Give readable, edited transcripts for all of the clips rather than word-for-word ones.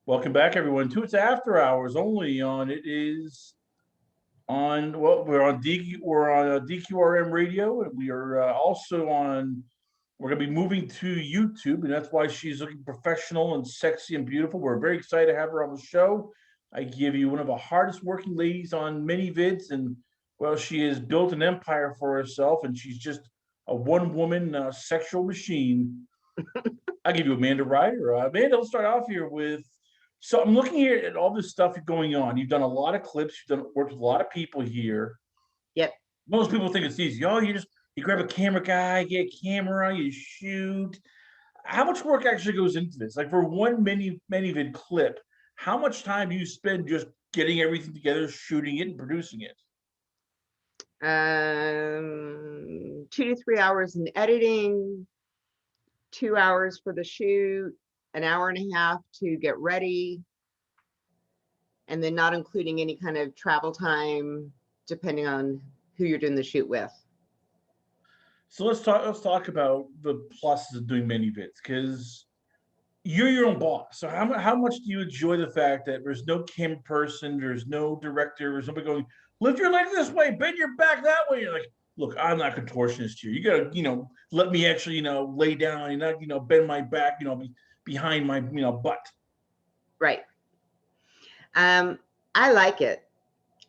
Welcome back, everyone, to It's After Hours only on it is on we're on DQRM radio, and we are also on. We're going to be moving to YouTube, and that's why she's looking professional and sexy and beautiful. We're very excited to have her on the show. I give you one of the hardest working ladies on many vids, and well, she has built an empire for herself, and she's just a one woman sexual machine. I'll give you Amanda Ryder. Amanda, let's start off here with. So I'm looking here at all this stuff going on. You've done a lot of clips. You've done worked with a lot of people here. Yep. Most people think it's easy. Oh, you grab a camera guy, get a camera, you shoot. How much work actually goes into this? Like for one mini vid clip, how much time do you spend just getting everything together, shooting it, and producing it? 2 to 3 hours in editing, 2 hours for the shoot, an hour and a half to get ready, and then not including any kind of travel time, depending on who you're doing the shoot with. So let's talk about the pluses of doing mini vids, because you're your own boss. So how much do you enjoy the fact that there's no camera person, there's no director, there's nobody going, lift your leg this way, bend your back that way. You're like, look, I'm not contortionist here. You gotta, let me actually, lay down and not, bend my back, behind my, butt. Right. I like it.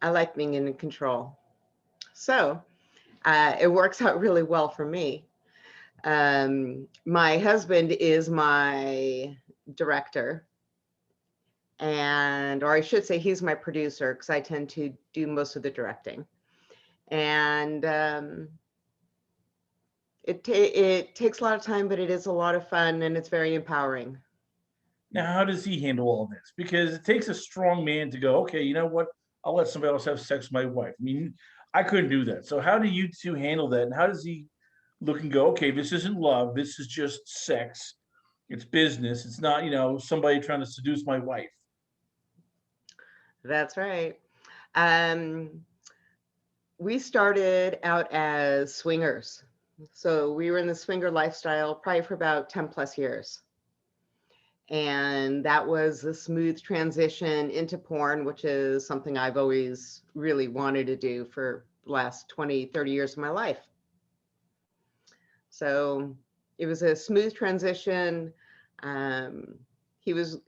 I like being in control. So it works out really well for me. My husband is my director, or I should say he's my producer, because I tend to do most of the directing. And it takes a lot of time, but it is a lot of fun, and it's very empowering. Now, how does he handle all this? Because it takes a strong man to go, okay, you know what? I'll let somebody else have sex with my wife. I mean, I couldn't do that. So how do you two handle that? And how does he look and go, okay, this isn't love. This is just sex. It's business. It's not, somebody trying to seduce my wife. That's right. We started out as swingers. So we were in the swinger lifestyle probably for about 10 plus years. And that was a smooth transition into porn, which is something I've always really wanted to do for the last 20, 30 years of my life. So it was a smooth transition. He is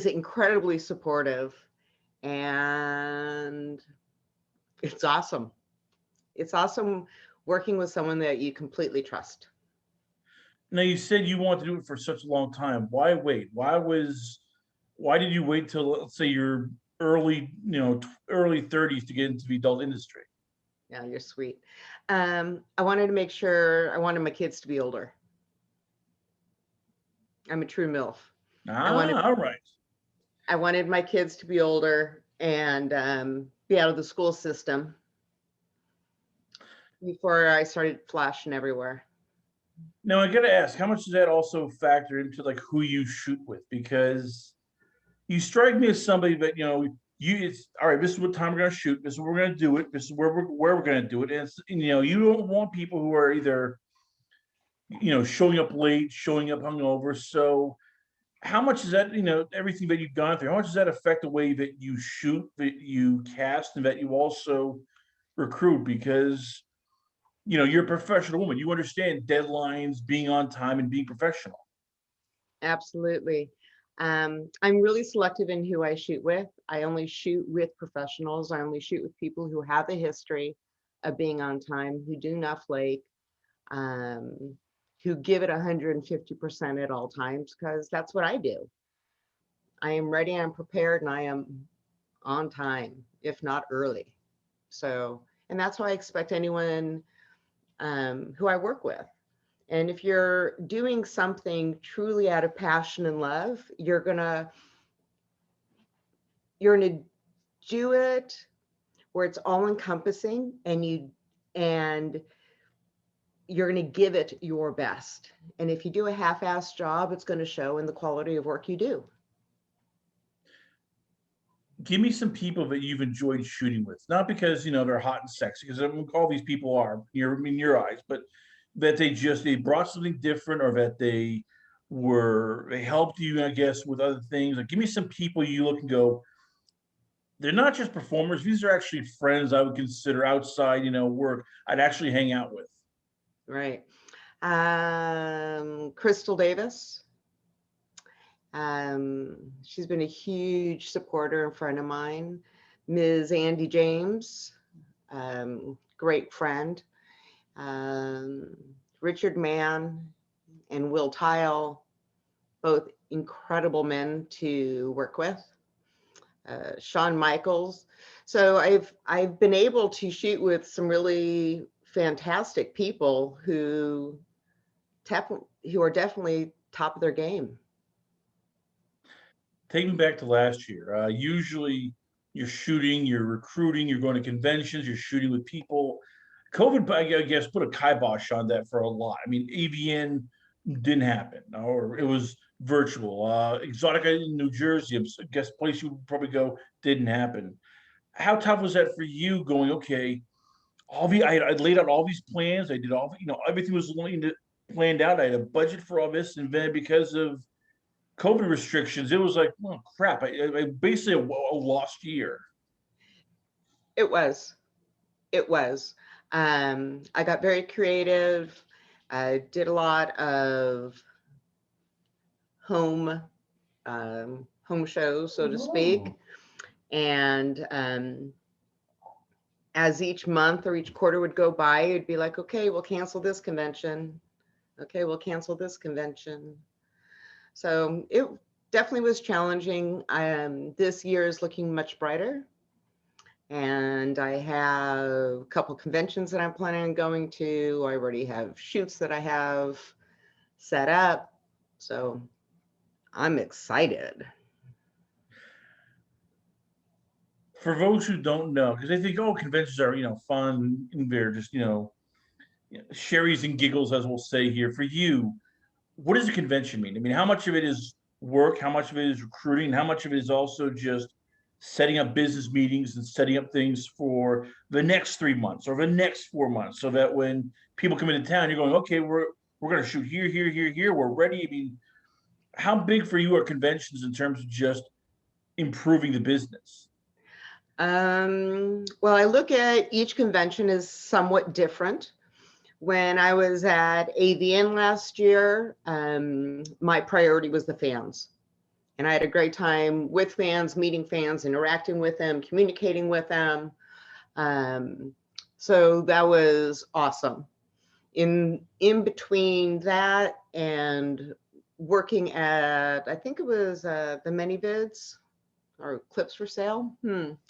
incredibly supportive, and it's awesome. It's awesome working with someone that you completely trust. Now, you said you wanted to do it for such a long time. Why wait? Why did you wait till, let's say, your early 30s to get into the adult industry? Yeah, you're sweet. I wanted to make sure, I wanted my kids to be older. I'm a true MILF. All right. I wanted my kids to be older and be out of the school system before I started flashing everywhere. Now, I got to ask, how much does that also factor into like who you shoot with? Because you strike me as somebody that, it's all right. This is what time we're going to shoot. This is what we're going to do it. This is where we're going to do it. And it's, you don't want people who are either, showing up late, showing up hungover. So how much is that, everything that you've gone through, how much does that affect the way that you shoot, that you cast, and that you also recruit? Because, you're a professional woman. You understand deadlines, being on time, and being professional. Absolutely. I'm really selective in who I shoot with. I only shoot with professionals. I only shoot with people who have a history of being on time, who do not flake, who give it 150% at all times, because that's what I do. I am ready, I'm prepared, and I am on time, if not early. So, and that's why I expect anyone who I work with. And if you're doing something truly out of passion and love, you're gonna do it where it's all encompassing, and you're gonna give it your best. And if you do a half-assed job, it's gonna show in the quality of work you do. Give me some people that you've enjoyed shooting with, not because they're hot and sexy, because all these people are in your eyes, but that they brought something different, or that they were they helped you, I guess, with other things? Like, give me some people you look and go, they're not just performers. These are actually friends I would consider outside, work. I'd actually hang out with. Right. Crystal Davis. She's been a huge supporter and friend of mine. Ms. Andy James, great friend. Um, Richard Mann and Will Tile, both incredible men to work with. Shawn Michaels. So I've been able to shoot with some really fantastic people who are definitely top of their game. Take me back to last year. Usually you're shooting, you're recruiting, you're going to conventions, you're shooting with people. COVID, I guess, put a kibosh on that for a lot. I mean, AVN didn't happen, or it was virtual. Exotica in New Jersey, I guess, place you would probably go, didn't happen. How tough was that for you going, okay, I laid out all these plans. I did everything was planned out. I had a budget for all this. And then because of COVID restrictions, it was like, well, crap. I basically a lost year. It was. It was. I got very creative. I did a lot of home home shows, so to speak. And as each month or each quarter would go by, it'd be like, okay, we'll cancel this convention. Okay, we'll cancel this convention. So it definitely was challenging. This year is looking much brighter. And I have a couple conventions that I'm planning on going to. I already have shoots that I have set up. So I'm excited. For those who don't know, because they think, oh, conventions are, fun and they're just, sherries and giggles, as we'll say here. For you, what does a convention mean? I mean, how much of it is work? How much of it is recruiting? How much of it is also just setting up business meetings and setting up things for the next 3 months or the next 4 months, so that when people come into town, you're going, okay, we're going to shoot here, here, here, here. We're ready. I mean, how big for you are conventions in terms of just improving the business? Well, I look at each convention as somewhat different. When I was at AVN last year, my priority was the fans. And I had a great time with fans, meeting fans, interacting with them, communicating with them. So that was awesome. In between that and working at, I think it was the ManyVids or Clips for Sale,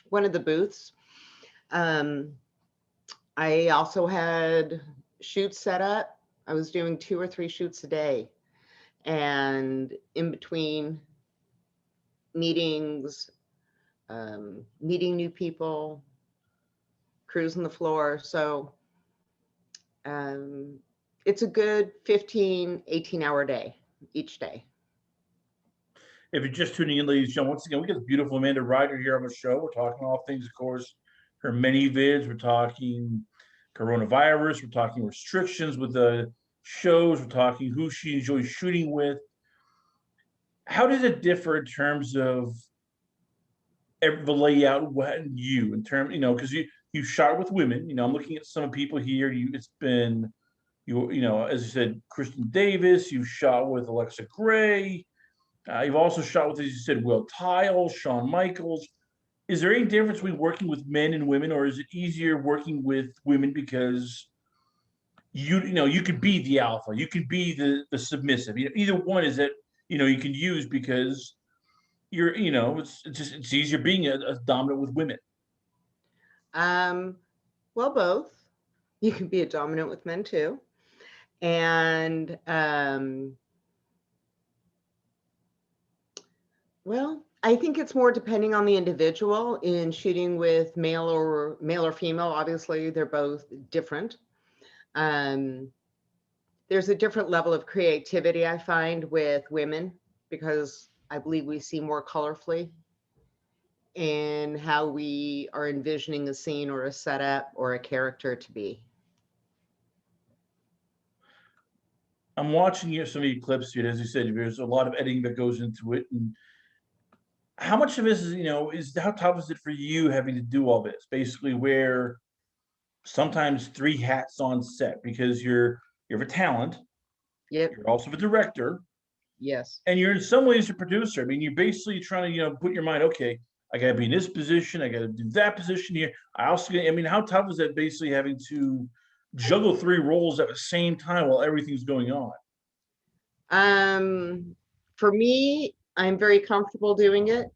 one of the booths. I also had shoots set up. I was doing 2 or 3 shoots a day. And in between meetings, meeting new people, cruising the floor. So it's a good 15, 18-hour day each day. If you're just tuning in, ladies and gentlemen, once again, we got the beautiful Amanda Ryder here on the show. We're talking all things, of course, her many vids. We're talking coronavirus. We're talking restrictions with the shows. We're talking who she enjoys shooting with. How does it differ in terms of the layout and you in terms, because you shot with women. I'm looking at some people here. It's been as I said, Kristen Davis. You've shot with Alexa Gray. You've also shot with, as you said, Will Tile, Shawn Michaels. Is there any difference between working with men and women, or is it easier working with women because you could be the alpha, you could be the submissive. Either one is that you can use because it's easier being a dominant with women. Well, both. You can be a dominant with men too. And well, I think it's more depending on the individual. In shooting with male or female, obviously they're both different. There's a different level of creativity I find with women because I believe we see more colorfully in how we are envisioning a scene or a setup or a character to be. I'm watching you some of your clips here. As you said, there's a lot of editing that goes into it. And how much of this is, how tough is it for you having to do all this? Basically, where sometimes three hats on set because you're a talent, Yep. you're also the director, Yes. and you're in some ways a producer. I mean, you're basically trying to, put your mind, okay, I gotta be in this position, I gotta do that position here. I mean, how tough is that basically having to juggle three roles at the same time while everything's going on? For me, I'm very comfortable doing it.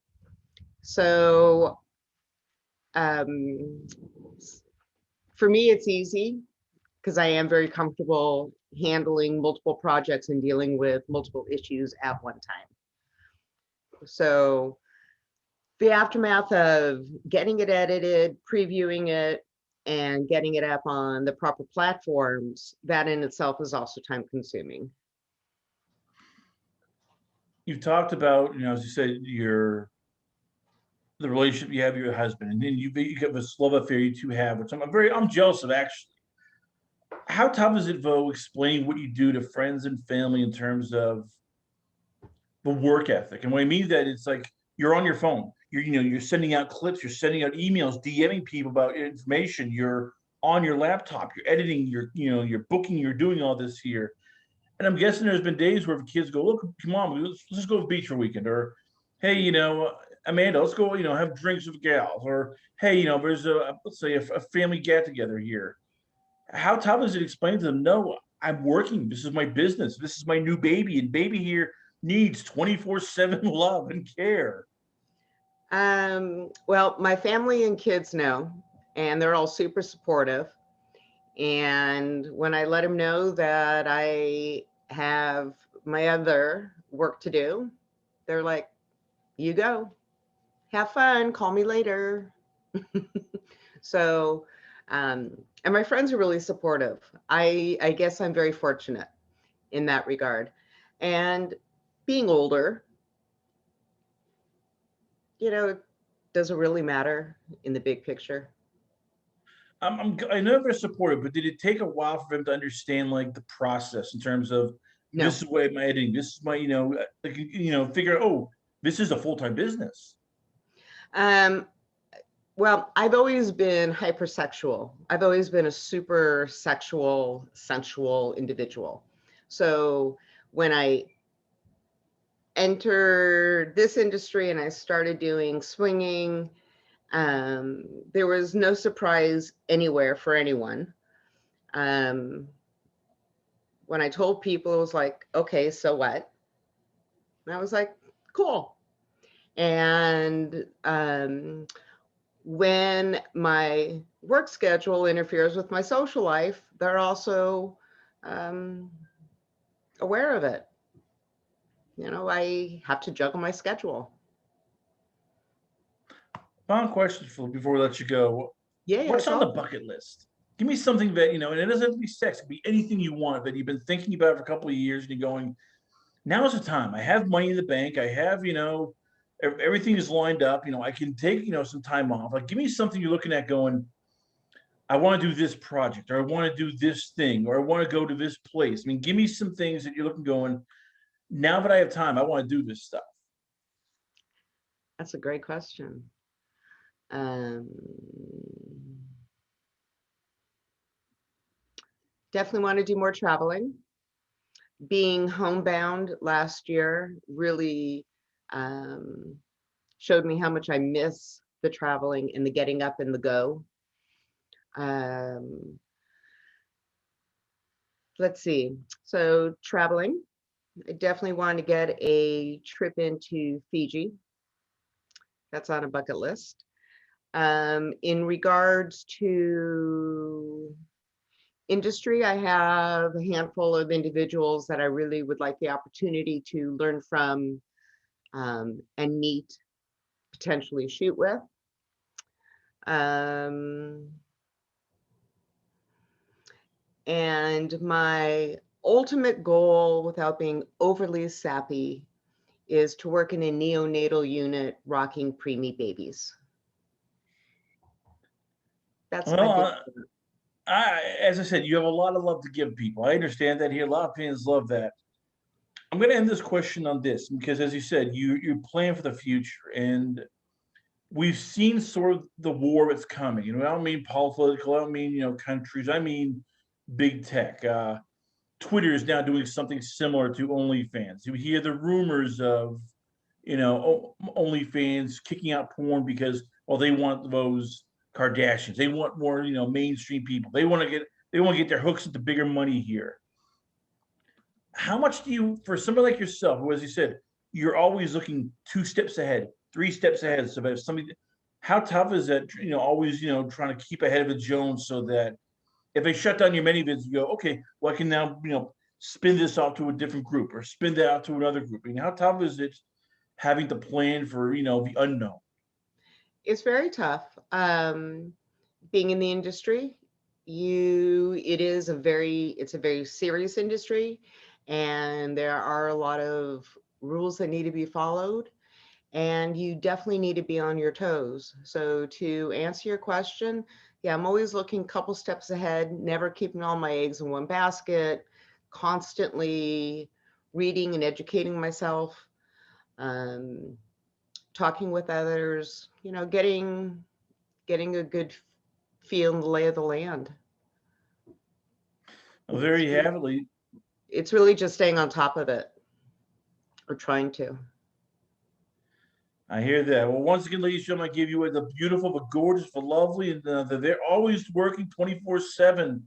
So um, for me, it's easy because I am very comfortable handling multiple projects and dealing with multiple issues at one time. So the aftermath of getting it edited, previewing it, and getting it up on the proper platforms, that in itself is also time consuming. You've talked about, as you said, the relationship you have with your husband, and then you have this love affair you two have, which I'm jealous of actually. How tough is it though explaining what you do to friends and family in terms of the work ethic? And what I mean that it's like you're on your phone, you're sending out clips, you're sending out emails, DMing people about information, you're on your laptop, you're editing, you're booking, you're doing all this here. And I'm guessing there's been days where kids go, look, come on, let's go to the beach for a weekend, or hey, Amanda, let's go, have drinks with gals, or hey, there's let's say a family get together here. How tough is it explain to them? No, I'm working. This is my business. This is my new baby, and baby here needs 24/7 love and care. Well, my family and kids know, and they're all super supportive. And when I let them know that I have my other work to do, they're like, you go, have fun, call me later. So, and my friends are really supportive. I guess I'm very fortunate in that regard. And being older, does it really matter in the big picture? I know they're supportive, but did it take a while for them to understand like the process in terms of No. this is what I'm editing, this is my, like, figure out, oh, this is a full-time business. Um, well, I've always been hypersexual. I've always been a super sexual, sensual individual. So when I entered this industry and I started doing swinging, there was no surprise anywhere for anyone. Um, when I told people, it was like, okay, so what? And I was like, cool. And when my work schedule interferes with my social life, they're also um, aware of it. I have to juggle my schedule. Final question before we let you go. Yeah, What's it's on the all. bucket list? Give me something that, and it doesn't have to be sex, it could be anything you want that you've been thinking about for a couple of years and you're going, now's the time. I have money in the bank. I have, everything is lined up. I can take, some time off. Like, give me something you're looking at going, I want to do this project, or I want to do this thing, or I want to go to this place. I mean, give me some things that you're looking going, now that I have time, I want to do this stuff. That's a great question. Um, Definitely want to do more traveling. Being homebound last year really um, showed me how much I miss the traveling and the getting up and the go. Um, let's see. So traveling, I definitely want to get a trip into Fiji. That's on a bucket list. In regards to industry, I have a handful of individuals that I really would like the opportunity to learn from and meet, potentially shoot with. Um, and my ultimate goal, without being overly sappy, is to work in a neonatal unit rocking preemie babies. That's my big Well, one. As I said, you have a lot of love to give people. I understand that here. A lot of fans love that. I'm going to end this question on this because, as you said, you plan for the future, and we've seen sort of the war that's coming. I don't mean political. I don't mean countries. I mean big tech. Twitter is now doing something similar to OnlyFans. You hear the rumors of OnlyFans kicking out porn because well they want those Kardashians. They want more mainstream people. They want to get their hooks into bigger money here. How much do you, for somebody like yourself, who, as you said, you're always looking 2 steps ahead, 3 steps ahead. So if somebody, how tough is that? Always trying to keep ahead of the Jones so that if they shut down your many vids, you go, okay, well I can now spin this out to a different group or spin that out to another group. How tough is it having to plan for the unknown? It's very tough. Being in the industry, it's a very serious industry, and there are a lot of rules that need to be followed, and you definitely need to be on your toes. So to answer your question, yeah, I'm always looking a couple steps ahead, never keeping all my eggs in one basket, constantly reading and educating myself, um, talking with others, getting a good feel and the lay of the land. Well, there you have it. It's really just staying on top of it or trying to. I hear that. Well, once again, ladies and gentlemen, I give you the beautiful, the gorgeous, the lovely, and they're always working 24/7.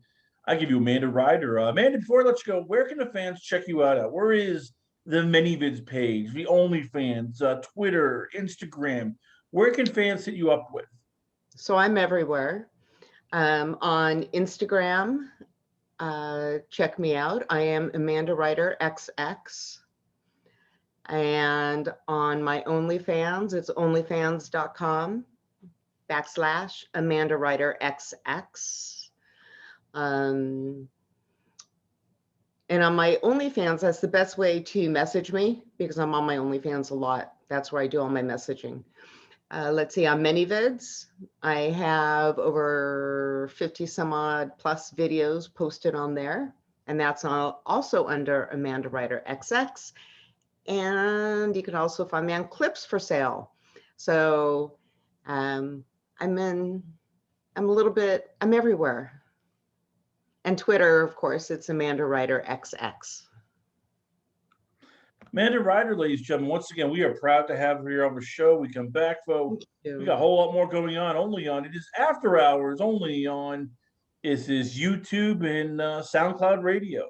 I give you Amanda Ryder. Amanda, before I let you go, where can the fans check you out at? Where is the ManyVids page, the OnlyFans, Twitter, Instagram? Where can fans hit you up with? So I'm everywhere. On Instagram, check me out. I am Amanda Ryder XX. And on my OnlyFans, it's onlyfans.com/Amanda Ryder XX. And on my OnlyFans, that's the best way to message me because I'm on my OnlyFans a lot. That's where I do all my messaging. Let's see, on ManyVids, I have over 50 some odd plus videos posted on there. And that's also under Amanda Ryder XX. And you can also find me on Clips for Sale. So I'm everywhere. And Twitter, of course, it's Amanda Ryder XX. Amanda Ryder, ladies and gentlemen, once again, we are proud to have her here on the show. We come back, folks. We got a whole lot more going on. It is After Hours, only on is YouTube and SoundCloud Radio.